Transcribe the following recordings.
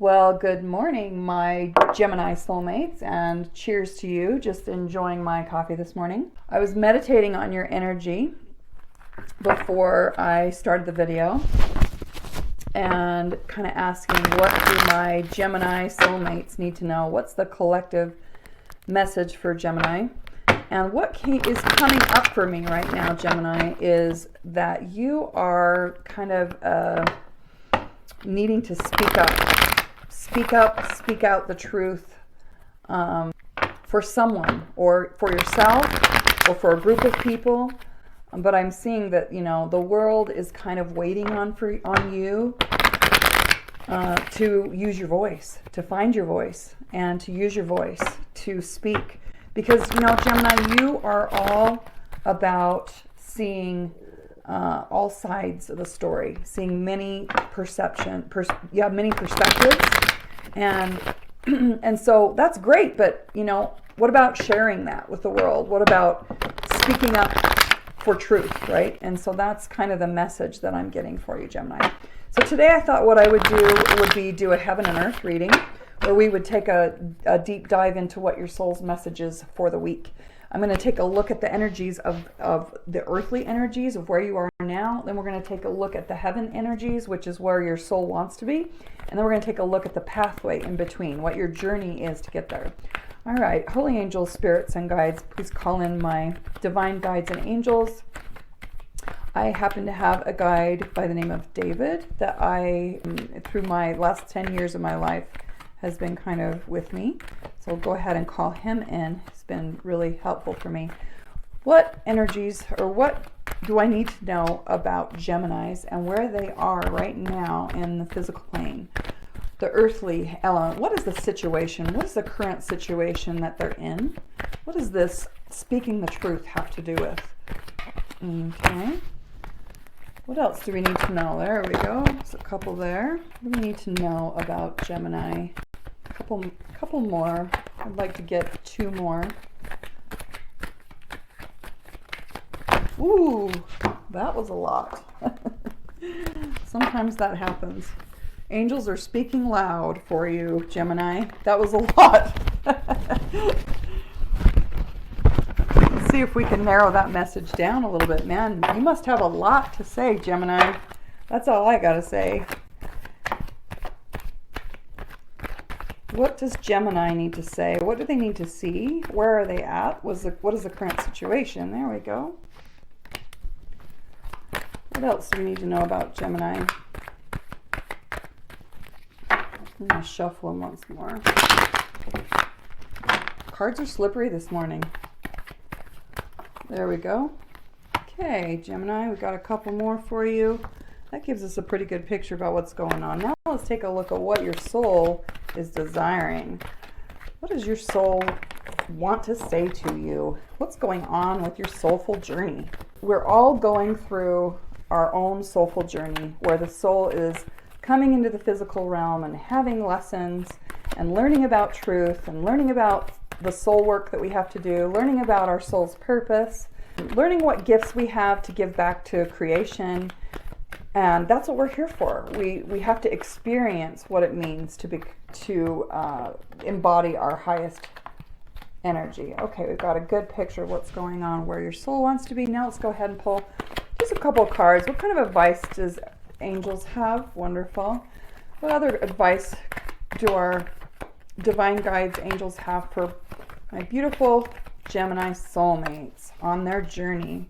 Well, good morning, my Gemini soulmates, and cheers to you. Just enjoying my coffee this morning. I was meditating on your energy before I started the video and kind of asking, what do my Gemini soulmates need to know? What's the collective message for Gemini? And what is coming up for me right now, Gemini, is that you are kind of needing to speak up, speak out the truth for someone, or for yourself, or for a group of people. But I'm seeing that, you know, the world is kind of waiting on you to use your voice, to find your voice, and to use your voice to speak. Because, you know, Gemini, you are all about seeing all sides of the story, seeing many you have many perspectives, and and so that's great. But, you know, what about sharing that with the world? What about speaking up for truth, right? And so that's kind of the message that I'm getting for you, Gemini. So today I thought what I would do would be do a heaven and earth reading, where we would take a deep dive into what your soul's message is for the week. I'm going to take a look at the energies of the earthly energies of where you are now. Then we're going to take a look at the heaven energies, which is where your soul wants to be. And then we're going to take a look at the pathway in between, what your journey is to get there. All right, holy angels, spirits, and guides, please call in my divine guides and angels. I happen to have a guide by the name of David that I, through my last 10 years of my life, has been kind of with me. So go ahead and call him in. It's been really helpful for me. What energies, or what do I need to know about Geminis and where they are right now in the physical plane? The earthly element. What is the situation? What is the current situation that they're in? What does this speaking the truth have to do with? Okay. What else do we need to know? There we go. There's a couple there. What do we need to know about Gemini? Couple more. I'd like to get two more. Ooh, that was a lot. Sometimes that happens. Angels are speaking loud for you, Gemini. That was a lot. Let's see if we can narrow that message down a little bit. Man, you must have a lot to say, Gemini. That's all I gotta say. What does Gemini need to say? What do they need to see? Where are they at? What is the current situation? There we go. What else do we need to know about Gemini? I'm going to shuffle them once more. Cards are slippery this morning. There we go. Okay, Gemini, we've got a couple more for you. That gives us a pretty good picture about what's going on. Now let's take a look at what your soul is desiring. What does your soul want to say to you? What's going on with your soulful journey? We're all going through our own soulful journey, where the soul is coming into the physical realm and having lessons and learning about truth and learning about the soul work that we have to do, learning about our soul's purpose, learning what gifts we have to give back to creation. And that's what we're here for. We have to experience what it means to embody our highest energy. Okay, we've got a good picture of what's going on, where your soul wants to be. Now let's go ahead and pull just a couple of cards. What kind of advice does angels have? Wonderful. What other advice do our divine guides, angels, have for my beautiful Gemini soulmates on their journey?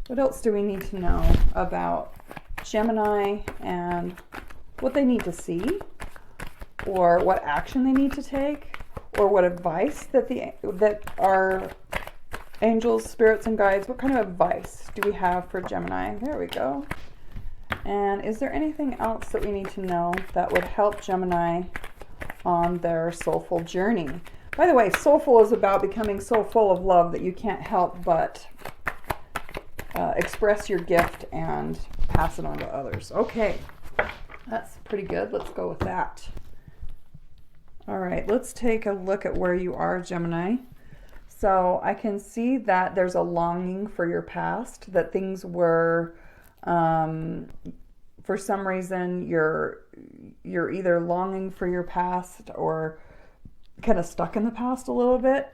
What else do we need to know about Gemini and what they need to see, or what action they need to take, or what advice that our angels, spirits, and guides, what kind of advice do we have for Gemini? There we go. And is there anything else that we need to know that would help Gemini on their soulful journey? By the way, soulful is about becoming so full of love that you can't help but express your gift and pass it on to others. Okay, that's pretty good. Let's go with that. All right, let's take a look at where you are, Gemini. So I can see that there's a longing for your past, that things were, for some reason, you're either longing for your past or kind of stuck in the past a little bit,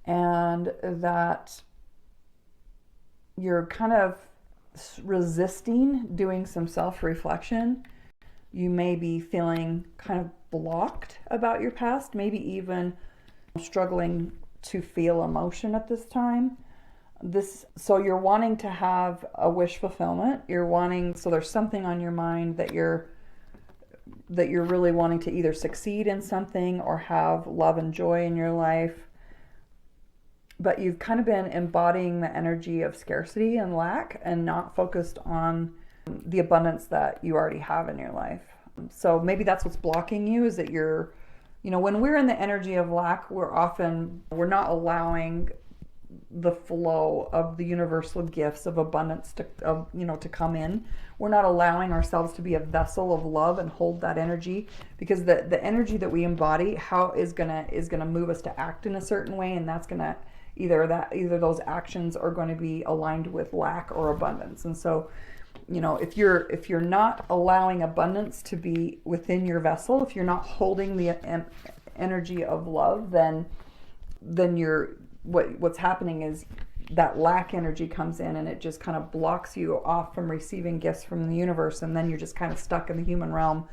and that you're kind of resisting doing some self-reflection. You may be feeling kind of blocked about your past, maybe even struggling to feel emotion at this time. So you're wanting to have a wish fulfillment. So there's something on your mind that you're really wanting to either succeed in something or have love and joy in your life. But you've kind of been embodying the energy of scarcity and lack and not focused on the abundance that you already have in your life. So maybe that's what's blocking you, is that when we're in the energy of lack, we're not allowing the flow of the universal gifts of abundance to come in. We're not allowing ourselves to be a vessel of love and hold that energy, because the energy that we embody is gonna move us to act in a certain way, and that's gonna either those actions are going to be aligned with lack or abundance. And so, if you're not allowing abundance to be within your vessel, if you're not holding the energy of love, then what's happening is that lack energy comes in and it just kind of blocks you off from receiving gifts from the universe, and then you're just kind of stuck in the human realm,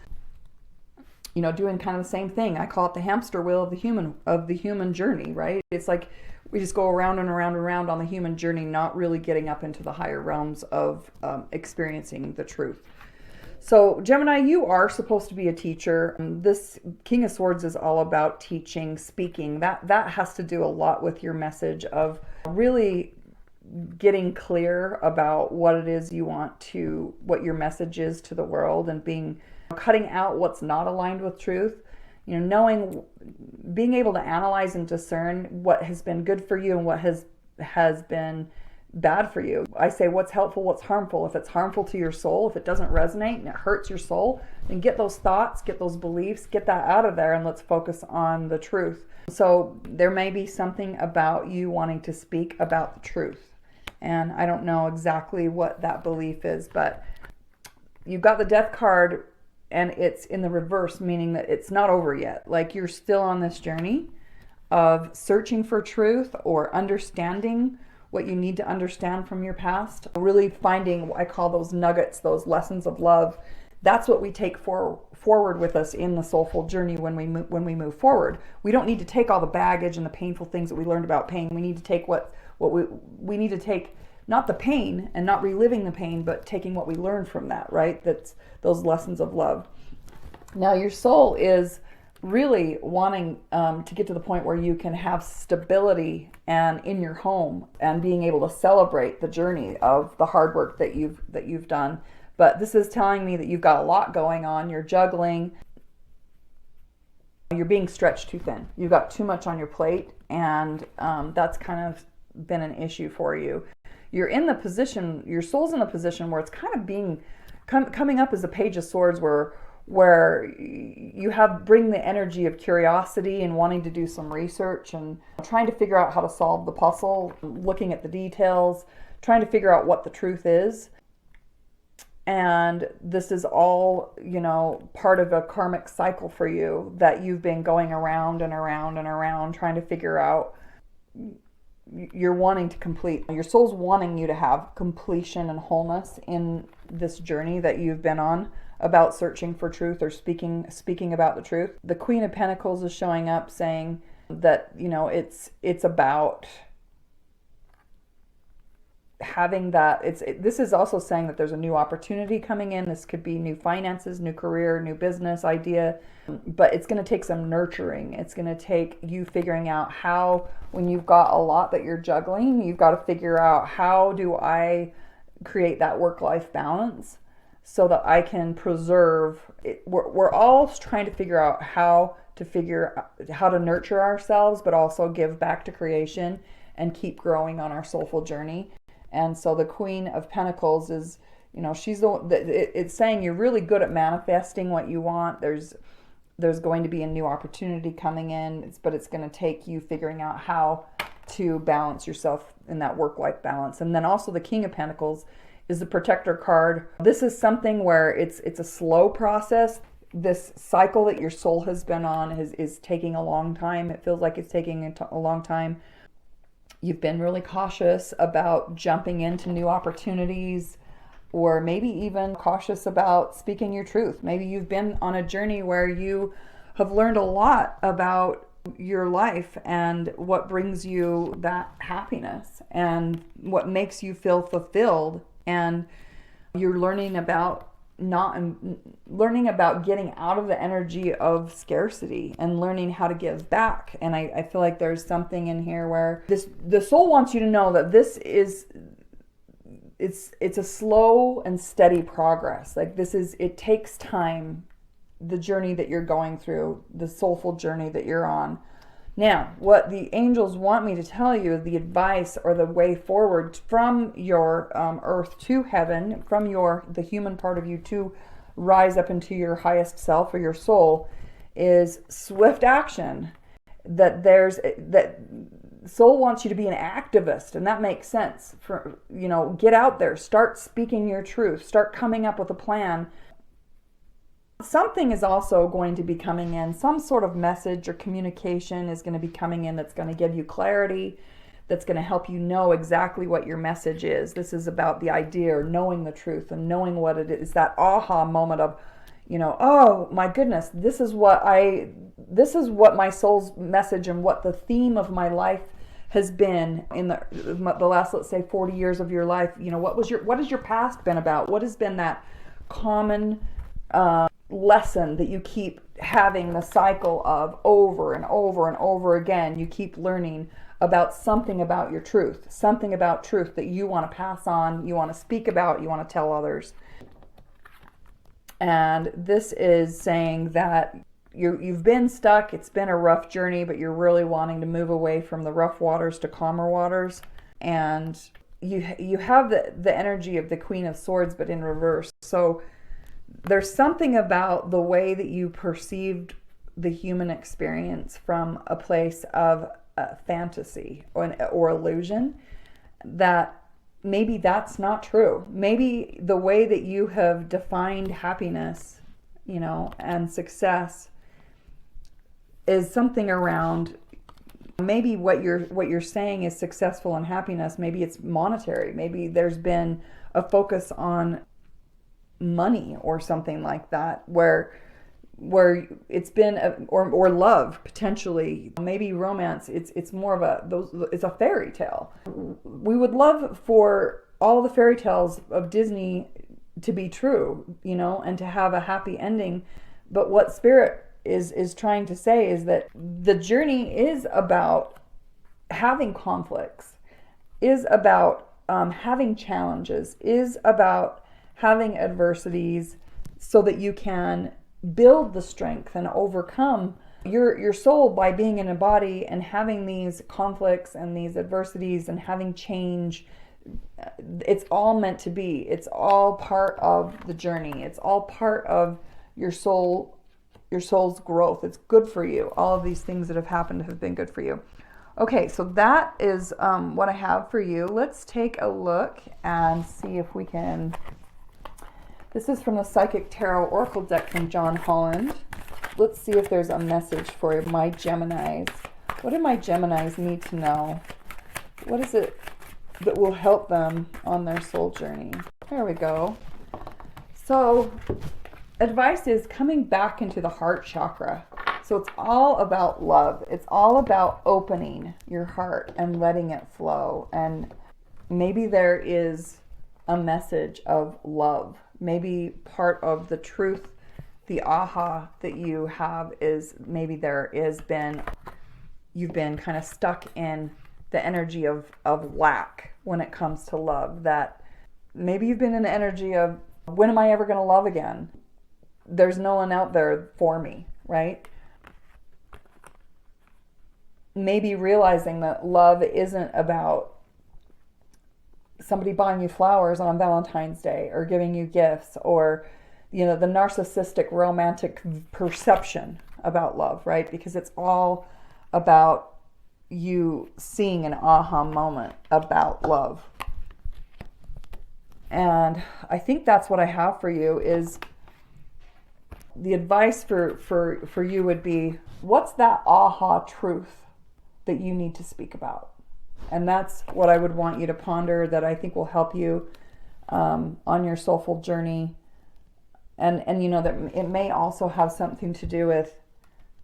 doing kind of the same thing. I call it the hamster wheel of the human journey, right? It's like we just go around and around and around on the human journey, not really getting up into the higher realms of experiencing the truth. So Gemini, you are supposed to be a teacher. This King of Swords is all about teaching, speaking. That has to do a lot with your message of really getting clear about what it is you want what your message is to the world, and cutting out what's not aligned with truth. Being able to analyze and discern what has been good for you and what has been bad for you. I say, what's helpful, what's harmful. If it's harmful to your soul, if it doesn't resonate and it hurts your soul, then get those thoughts, get those beliefs, get that out of there, and let's focus on the truth. So there may be something about you wanting to speak about the truth, and I don't know exactly what that belief is, but you've got the Death card, and it's in the reverse, meaning that it's not over yet. Like, you're still on this journey of searching for truth or understanding what you need to understand from your past. Really finding, I call those nuggets, those lessons of love. That's what we take forward with us in the soulful journey when we move forward. We don't need to take all the baggage and the painful things that we learned about pain. We need to take we need to take, not the pain and not reliving the pain, but taking what we learned from that, right? That's those lessons of love. Now, your soul is really wanting to get to the point where you can have stability and in your home, and being able to celebrate the journey of the hard work that you've done. But this is telling me that you've got a lot going on. You're juggling. You're being stretched too thin. You've got too much on your plate, and that's kind of been an issue for you. You're in the position, your soul's in the position where it's kind of coming up as a Page of Swords, where you bring the energy of curiosity and wanting to do some research and trying to figure out how to solve the puzzle, looking at the details, trying to figure out what the truth is. And this is all, part of a karmic cycle for you that you've been going around and around and around trying to figure out. You're wanting to complete. Your soul's wanting you to have completion and wholeness in this journey that you've been on about searching for truth or speaking about the truth. The Queen of Pentacles is showing up saying that, it's about having that. This is also saying that there's a new opportunity coming in. This could be new finances, new career, new business idea, but it's going to take some nurturing. It's going to take you figuring out how, when you've got a lot that you're juggling, you've got to figure out, how do I create that work-life balance so that I can preserve it. We're all trying to figure out how to nurture ourselves, but also give back to creation and keep growing on our soulful journey. And so the Queen of Pentacles is, she's it's saying you're really good at manifesting what you want. There's going to be a new opportunity coming in, but it's going to take you figuring out how to balance yourself in that work-life balance. And then also the King of Pentacles is the Protector card. This is something where it's a slow process. This cycle that your soul has been on is taking a long time. It feels like it's taking a long time. You've been really cautious about jumping into new opportunities, or maybe even cautious about speaking your truth. Maybe you've been on a journey where you have learned a lot about your life and what brings you that happiness and what makes you feel fulfilled, and you're learning about getting out of the energy of scarcity and learning how to give back. And I feel like there's something in here where the soul wants you to know that this is it's a slow and steady progress. Like it takes time, the journey that you're going through, the soulful journey that you're on. Now, what the angels want me to tell you, the advice or the way forward from your earth to heaven, from the human part of you to rise up into your highest self or your soul, is swift action. That soul wants you to be an activist, and that makes sense. Get out there, start speaking your truth, start coming up with a plan. Something is also going to be coming in. Some sort of message or communication is going to be coming in that's going to give you clarity, that's going to help you know exactly what your message is. This is about the idea or knowing the truth and knowing what it is. That aha moment of, oh my goodness, this is what my soul's message and what the theme of my life has been in the last, let's say, 40 years of your life. What has your past been about? What has been that common lesson that you keep having the cycle of over and over and over again? You keep learning about something about your truth, something about truth that you want to pass on, you want to speak about, you want to tell others. And this is saying that you've been stuck, it's been a rough journey, but you're really wanting to move away from the rough waters to calmer waters. And you have the energy of the Queen of Swords, but in reverse. So there's something about the way that you perceived the human experience from a place of fantasy or illusion, that maybe that's not true. Maybe the way that you have defined happiness, and success is something around, maybe what you're saying is successful and happiness. Maybe it's monetary. Maybe there's been a focus on money or something like that, where it's been or love, potentially, maybe romance. It's more of it's a fairy tale. We would love for all the fairy tales of Disney to be true, and to have a happy ending. But what Spirit is trying to say is that the journey is about having conflicts, is about having challenges, is about having adversities, so that you can build the strength and overcome your soul by being in a body and having these conflicts and these adversities and having change. It's all meant to be. It's all part of the journey. It's all part of your soul's growth. It's good for you. All of these things that have happened have been good for you. Okay, so that is what I have for you. Let's take a look and see if we can... This is from the Psychic Tarot Oracle deck from John Holland. Let's see if there's a message for my Geminis. What do my Geminis need to know? What is it that will help them on their soul journey? There we go. So, advice is coming back into the heart chakra. So it's all about love. It's all about opening your heart and letting it flow. And maybe there is a message of love. Maybe part of the truth, the aha that you have is maybe you've been kind of stuck in the energy of lack when it comes to love. That maybe you've been in the energy of, when am I ever going to love again? There's no one out there for me, right? Maybe realizing that love isn't about somebody buying you flowers on Valentine's Day or giving you gifts, or the narcissistic romantic perception about love, right? Because it's all about you seeing an aha moment about love. And I think that's what I have for you. Is the advice for you would be, what's that aha truth that you need to speak about? And that's what I would want you to ponder, that I think will help you on your soulful journey. And you know that it may also have something to do with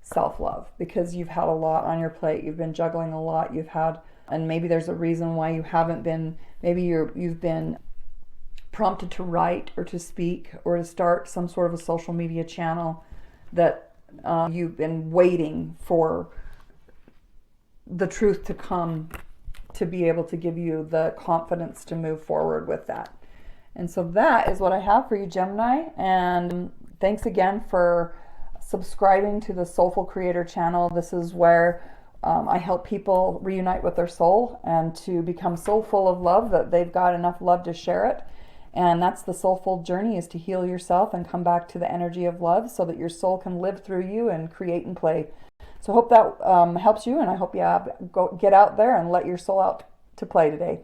self-love, because you've had a lot on your plate. You've been juggling a lot. And maybe there's a reason why you haven't been, maybe you've been prompted to write or to speak or to start some sort of a social media channel, that you've been waiting for the truth to come to be able to give you the confidence to move forward with that. And so that is what I have for you, Gemini. And thanks again for subscribing to the SoulFull Creator channel. This is where I help people reunite with their soul and to become so full of love that they've got enough love to share it. And that's the soulful journey, is to heal yourself and come back to the energy of love so that your soul can live through you and create and play. So I hope that helps you, and I hope you get out there and let your soul out to play today.